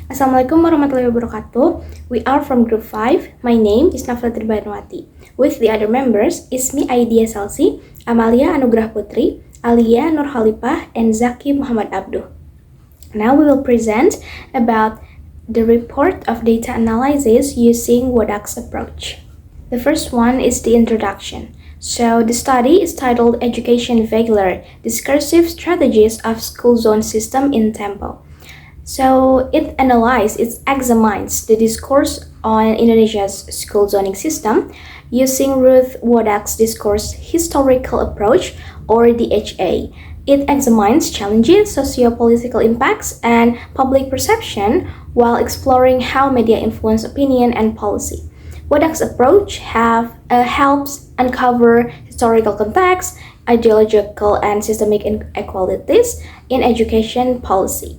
Assalamualaikum warahmatullahi wabarakatuh. We are from Group 5. My name is Naftali Tri Banowati. With the other members, Ismi, Aidia, Salsi, Amalia, Anugerah Putri, Aliya Nurkholipah, and Zacky Abduh. Now we will present about the report of data analysis using Wodak'S approach. The first one is the introduction. So the study is titled Education Vehicular, Discursive Strategies of School Zone System in Tempo. So it examines the discourse on Indonesia's school zoning system using Ruth Wodak'S discourse historical approach or DHA. It examines challenges, socio-political impacts, and public perception while exploring how media influence opinion and policy. Wodak'S approach helps uncover historical context, ideological and systemic inequalities in education policy.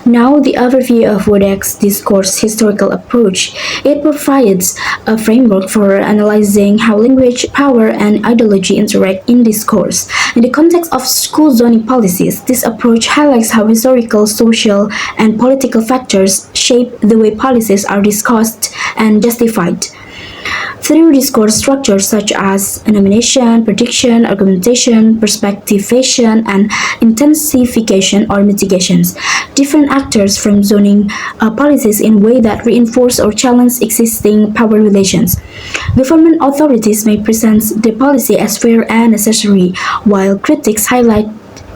Now, the overview of Wodak'S discourse historical approach. It provides a framework for analyzing how language, power, and ideology interact in discourse. In the context of school zoning policies, this approach highlights how historical, social, and political factors shape the way policies are discussed and justified. Through discourse structures such as nomination, prediction, argumentation, perspectivation, and intensification or mitigations, different actors frame zoning policies in a way that reinforce or challenge existing power relations. Government authorities may present the policy as fair and necessary, while critics highlight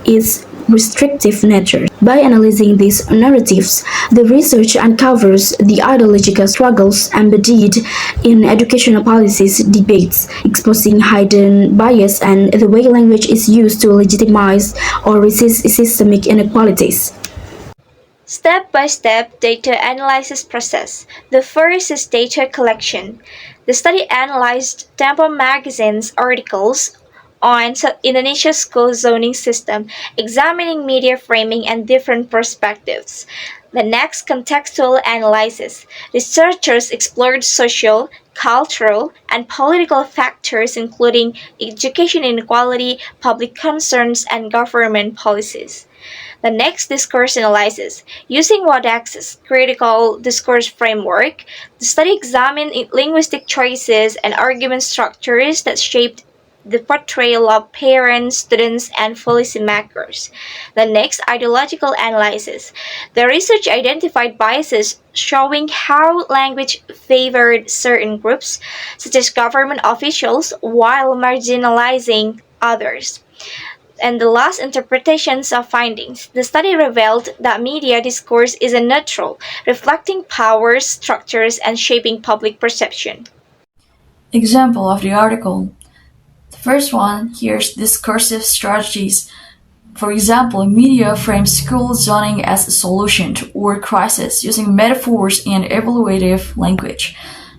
its restrictive nature. By analyzing these narratives, the research uncovers the ideological struggles embedded in educational policies debates, exposing hidden bias and the way language is used to legitimize or resist systemic inequalities. Step-by-step data analysis process. The first is data collection. The study analyzed Tempo magazine's articles on Indonesia's school zoning system, examining media framing and different perspectives. The next, contextual analysis. Researchers explored social, cultural, and political factors including education inequality, public concerns, and government policies. The next, discourse analysis. Using Wodak'S critical discourse framework, the study examined linguistic choices and argument structures that shaped the portrayal of parents, students, and policymakers. The next, ideological analysis. The research identified biases showing how language favored certain groups, such as government officials, while marginalizing others. And the last, interpretations of findings. The study revealed that media discourse is neutral, reflecting powers, structures, and shaping public perception. Example of the article. First one, here's discursive strategies. For example, media frames school zoning as a solution to or crisis using metaphors and evaluative language.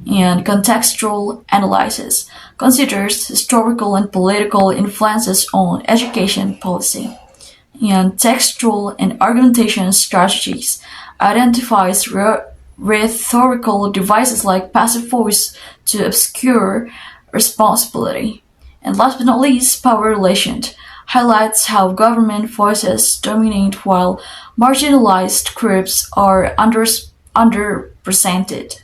And contextual analysis considers historical and political influences on education policy. And textual and argumentation strategies identifies rhetorical devices like passive voice to obscure responsibility. And last but not least, power relations highlights how government voices dominate while marginalized groups are underrepresented.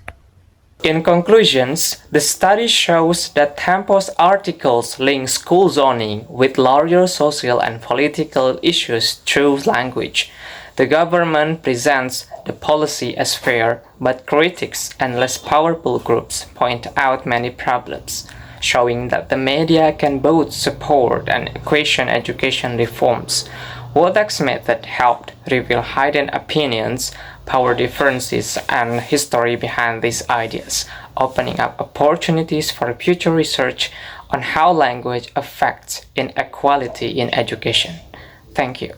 In conclusions, the study shows that Tempo's articles link school zoning with larger social and political issues through language. The government presents the policy as fair, but critics and less powerful groups point out many problems, showing that the media can both support and question education reforms. Wodak'S method helped reveal hidden opinions, power differences, and history behind these ideas, opening up opportunities for future research on how language affects inequality in education. Thank you.